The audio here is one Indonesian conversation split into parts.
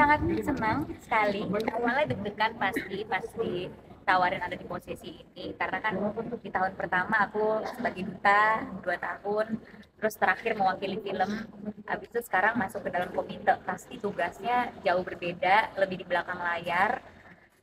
Sangat senang sekali. Awalnya deg-degan pasti tawarin ada di posisi ini karena kan di tahun pertama aku sebagai duta 2 tahun, terus terakhir mewakili film, habis itu sekarang masuk ke dalam komite, pasti tugasnya jauh berbeda, lebih di belakang layar,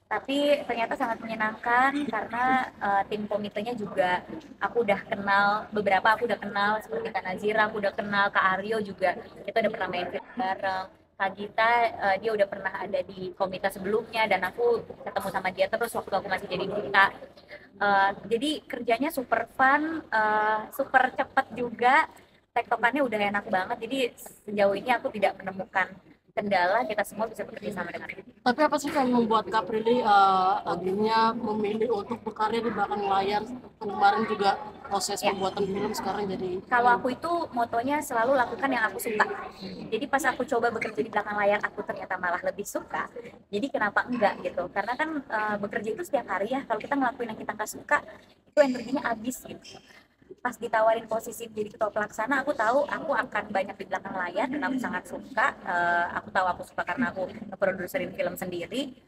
tapi ternyata sangat menyenangkan karena tim komitenya juga aku udah kenal, beberapa aku udah kenal seperti Kak Nazira, aku udah kenal Kak Aryo juga, kita udah pernah main film bareng. Kak Gita, dia udah pernah ada di komite sebelumnya dan aku ketemu sama dia terus waktu aku masih jadi duta. Jadi kerjanya super fun, super cepat juga, tektokannya udah enak banget, jadi sejauh ini aku tidak menemukan kendala, kita semua bisa bekerja sama dengan itu. Tapi apa sih yang membuat Kak Prilly akhirnya memilih untuk berkarya di belakang layar? Kemarin juga proses Ya, pembuatan film, sekarang jadi kalau aku itu motonya selalu lakukan yang aku suka. Jadi pas aku coba bekerja di belakang layar, aku ternyata malah lebih suka. Jadi kenapa enggak gitu? Karena kan bekerja itu setiap hari ya. Kalau kita ngelakuin yang kita nggak suka, itu energinya habis gitu. Pas ditawarin posisi menjadi ketua pelaksana, aku tahu aku akan banyak di belakang layar dan aku sangat suka. Aku tahu aku suka karena aku ngeproduserin film sendiri.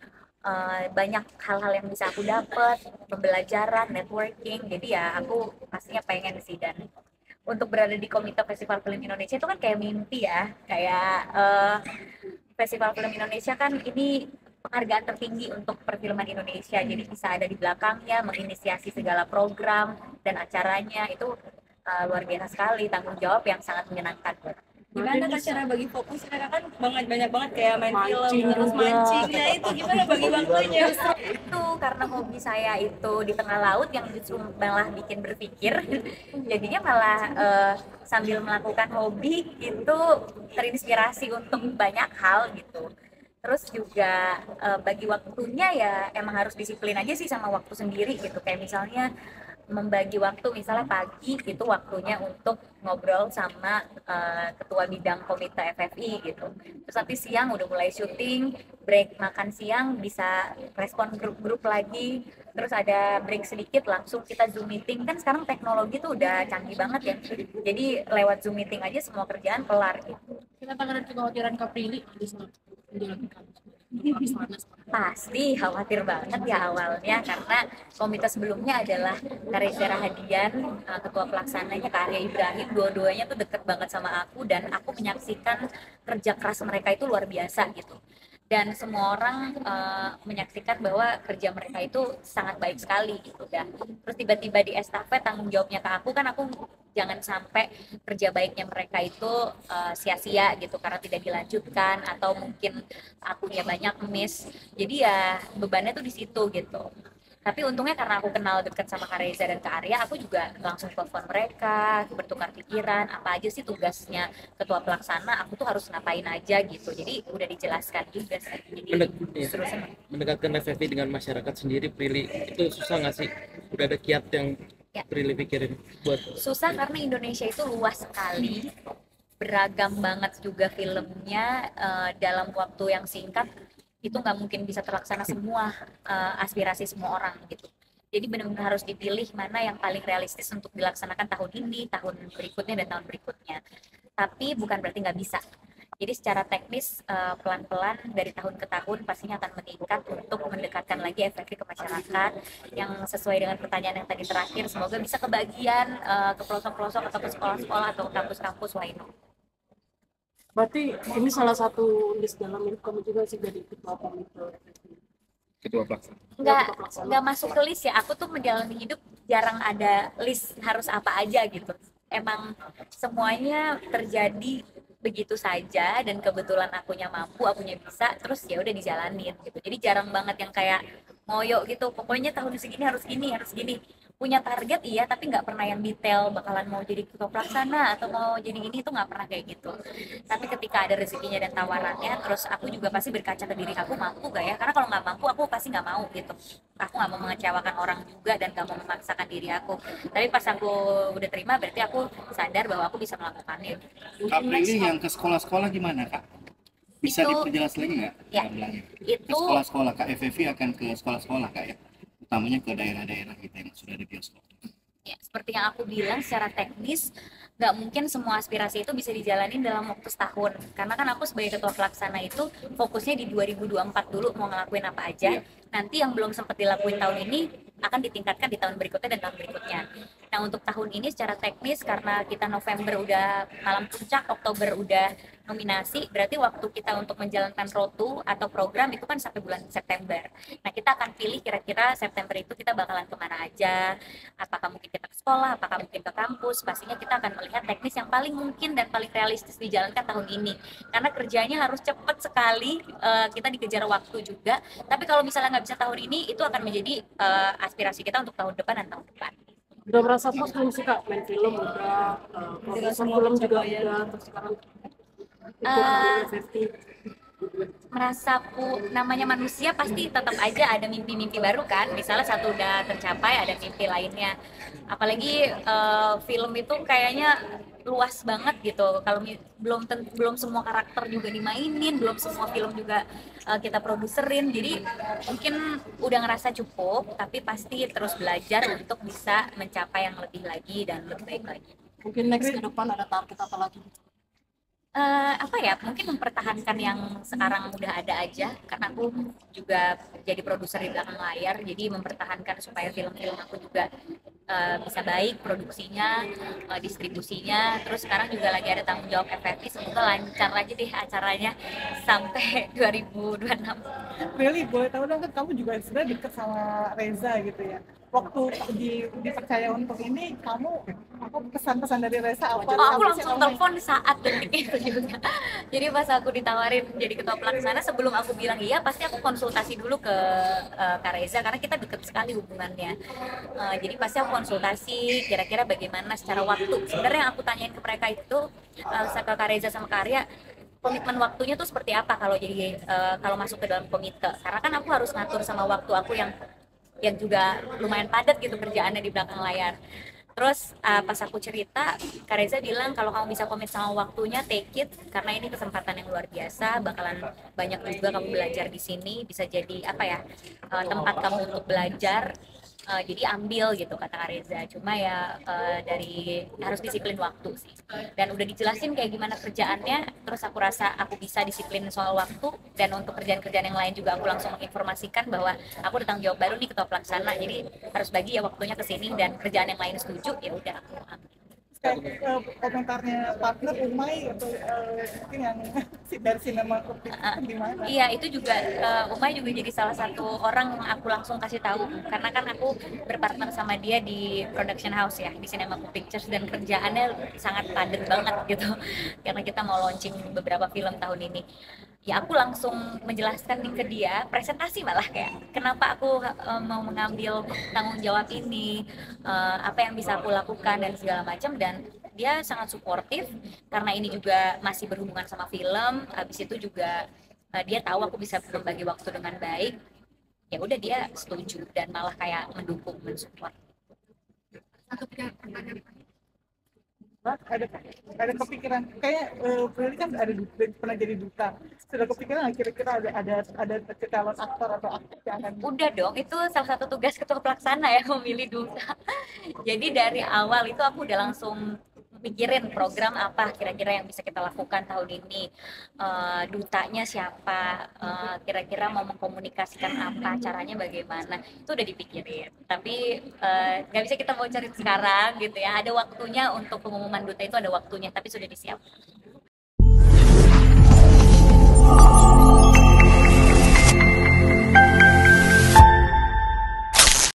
Banyak hal-hal yang bisa aku dapat, pembelajaran, networking. Jadi ya aku pastinya pengen sih, dan untuk berada di Komite Festival Film Indonesia itu kan kayak mimpi ya, kayak Festival Film Indonesia kan ini penghargaan tertinggi untuk perfilman Indonesia, jadi bisa ada di belakangnya menginisiasi segala program dan acaranya itu luar biasa sekali, tanggung jawab yang sangat menyenangkan. Gimana kak cara bagi fokus? Karena kan banyak banget kayak main film mancing terus juga. mancing, nah itu gimana bagi waktunya? Justru itu karena hobi saya itu di tengah laut yang justru malah bikin berpikir, jadinya malah sambil melakukan hobi itu terinspirasi untuk banyak hal gitu. Terus juga bagi waktunya ya emang harus disiplin aja sih sama waktu sendiri gitu, kayak misalnya membagi waktu, misalnya pagi itu waktunya untuk ngobrol sama ketua bidang komite FFI gitu, terus nanti siang udah mulai syuting, break makan siang bisa respon grup-grup lagi, terus ada break sedikit langsung kita zoom meeting, kan sekarang teknologi tuh udah canggih banget ya, jadi lewat zoom meeting aja semua kerjaan kelar gitu. Kenapa ada kekhawatiran Kak Prilly di saat menjalankan pelaksana seperti itu? Pasti khawatir banget ya awalnya karena komite sebelumnya adalah Reza Rahadian, ketua pelaksananya Kak Arya Ibrahim, dua-duanya tuh deket banget sama aku dan aku menyaksikan kerja keras mereka itu luar biasa gitu, dan semua orang menyaksikan bahwa kerja mereka itu sangat baik sekali gitu, dan terus tiba-tiba di estafet tanggung jawabnya ke aku, kan aku jangan sampai kerja baiknya mereka itu sia-sia gitu karena tidak dilanjutkan atau mungkin akunya banyak miss, jadi ya bebannya tuh di situ gitu. Tapi untungnya karena aku kenal dekat sama Kak Reza dan Kak Arya, aku juga langsung telepon mereka, bertukar pikiran, apa aja sih tugasnya ketua pelaksana, aku tuh harus ngapain aja gitu. Jadi udah dijelaskan juga sih. Jadi Ya, justru senang. mendekatkan FFI dengan masyarakat sendiri, Prilly, itu susah nggak sih? Udah ada kiat yang Ya, Prilly pikirin buat susah karena Indonesia itu luas sekali, beragam banget juga filmnya, dalam waktu yang singkat itu nggak mungkin bisa terlaksana semua aspirasi semua orang gitu. Jadi benar-benar harus dipilih mana yang paling realistis untuk dilaksanakan tahun ini, tahun berikutnya, dan tahun berikutnya. Tapi bukan berarti nggak bisa. Jadi secara teknis pelan-pelan dari tahun ke tahun pastinya akan meningkat untuk mendekatkan lagi efektif ke masyarakat, yang sesuai dengan pertanyaan yang tadi terakhir. Semoga bisa kebagian ke pelosok-pelosok atau ke sekolah-sekolah atau ke kampus-kampus lainnya. Berarti ini salah satu list dalam hidup kamu juga sih, jadi ketua komite. ketua pelaksana? Ya, nggak ketua pelaksana. nggak masuk ke list ya, aku tuh menjalani hidup jarang ada list harus apa aja gitu, emang semuanya terjadi begitu saja dan kebetulan akunya mampu, akunya bisa, terus ya udah dijalanin gitu, jadi jarang banget yang kayak ngoyo gitu, pokoknya tahun segini harus gini harus gini, punya target iya tapi nggak pernah yang detail bakalan mau jadi ketua pelaksana atau mau jadi ini, itu nggak pernah kayak gitu. Tapi ketika ada rezekinya dan tawarannya, terus aku juga pasti berkaca ke diri aku, mampu gak ya, karena kalau nggak mampu aku pasti nggak mau gitu, aku nggak mau mengecewakan orang juga dan nggak mau memaksakan diri aku. Tapi pas aku udah terima berarti aku sadar bahwa aku bisa melakukannya. Kak Prilly yang ke sekolah-sekolah gimana Kak? Bisa Itu diperjelas lagi nggak ya, gambarnya? Ke itu sekolah-sekolah, Kak FFI akan ke sekolah-sekolah Kak ya? Utamanya ke daerah-daerah kita yang sudah ada bioskop. ya, seperti yang aku bilang, secara teknis nggak mungkin semua aspirasi itu bisa dijalanin dalam waktu setahun, karena kan aku sebagai ketua pelaksana itu fokusnya di 2024 dulu mau ngelakuin apa aja. Nanti yang belum sempat dilakuin tahun ini akan ditingkatkan di tahun berikutnya dan tahun berikutnya. Nah, untuk tahun ini secara teknis karena kita November udah malam puncak, Oktober udah nominasi, berarti waktu kita untuk menjalankan rotu atau program itu kan sampai bulan September. Nah, kita akan pilih kira-kira September itu kita bakalan kemana aja, apakah mungkin kita ke sekolah, apakah mungkin ke kampus. Pastinya kita akan melihat teknis yang paling mungkin dan paling realistis dijalankan tahun ini, karena kerjanya harus cepat sekali, kita dikejar waktu juga. Tapi kalau misalnya nggak bisa tahun ini, itu akan menjadi aspirasi kita untuk tahun depan dan tahun depan. Udah merasa puas belum sih Kak? Main film udah, produser film juga udah, terus sekarang ikut 50. Merasa namanya manusia pasti tetap aja ada mimpi-mimpi baru kan, misalnya satu udah tercapai ada mimpi lainnya, apalagi film itu kayaknya luas banget gitu. Kalau belum semua karakter juga dimainin, belum semua film juga kita produserin, jadi mungkin udah ngerasa cukup, tapi pasti terus belajar untuk bisa mencapai yang lebih lagi dan lebih baik lagi. Mungkin next ke depan ada target apa lagi? Apa ya, mungkin mempertahankan yang sekarang udah ada aja, karena aku juga jadi produser di belakang layar, jadi mempertahankan supaya film-film aku juga bisa baik produksinya, distribusinya. Terus sekarang juga lagi ada tanggung jawab FFI, semoga lancar aja deh acaranya sampai 2026. Really, boleh tahu dong, kan kamu juga sebenarnya deket sama Reza gitu ya. Waktu dipercaya untuk ini, kamu apa pesan-pesan dari Reza apa? Oh, aku langsung telepon saat detik itu juga. Jadi pas aku ditawarin jadi ketua pelaksana, sebelum aku bilang iya, pasti aku konsultasi dulu ke Kak Reza, karena kita deket sekali hubungannya. Jadi pasti aku konsultasi kira-kira bagaimana secara waktu. Sebenarnya yang aku tanyain ke mereka itu, ke Kak Reza sama Kak Arya, komitmen waktunya tuh seperti apa kalau jadi kalau masuk ke dalam komite, karena kan aku harus ngatur sama waktu aku yang juga lumayan padat gitu kerjaannya di belakang layar. Terus pas aku cerita, Kak Reza bilang kalau kamu bisa komit sama waktunya, take it, karena ini kesempatan yang luar biasa, bakalan banyak juga kamu belajar di sini, bisa jadi apa ya, tempat kamu untuk belajar. Jadi ambil gitu, kata Kak Reza. Cuma ya dari harus disiplin waktu sih, dan udah dijelasin kayak gimana kerjaannya. Terus aku rasa aku bisa disiplin soal waktu, dan untuk kerjaan-kerjaan yang lain juga aku langsung menginformasikan bahwa aku ada tanggung jawab baru nih ketua pelaksana, jadi harus bagi ya waktunya ke sini, dan kerjaan yang lain setuju ya udah aku ambil. Kayak komentarnya partner Umay atau mungkin yang dari sinema itu gimana? Iya, itu juga Umay juga jadi salah satu orang yang aku langsung kasih tahu, karena kan aku berpartner sama dia di production house ya, di Cinema Pictures, dan kerjaannya sangat padat banget gitu karena kita mau launching beberapa film tahun ini. Ya aku langsung menjelaskan nih ke dia, presentasi malah, kayak kenapa aku mau mengambil tanggung jawab ini, apa yang bisa aku lakukan dan segala macam, dan dia sangat suportif karena ini juga masih berhubungan sama film. Habis itu juga dia tahu aku bisa berbagi waktu dengan baik, ya udah dia setuju dan malah kayak mendukung, mensupport. Ada kepikiran kayak Prilly kan pernah jadi duta, sudah kepikiran kira-kira ada calon aktor atau aktris yang akan? Udah dong, itu salah satu tugas ketua pelaksana ya, memilih duta. Jadi dari awal itu aku udah langsung mikirin program apa kira-kira yang bisa kita lakukan tahun ini, dutanya siapa, kira-kira mau mengkomunikasikan apa, caranya bagaimana, itu udah dipikirin. Tapi nggak bisa kita bocorin sekarang gitu ya, ada waktunya untuk pengumuman duta, itu ada waktunya, tapi sudah disiapkan.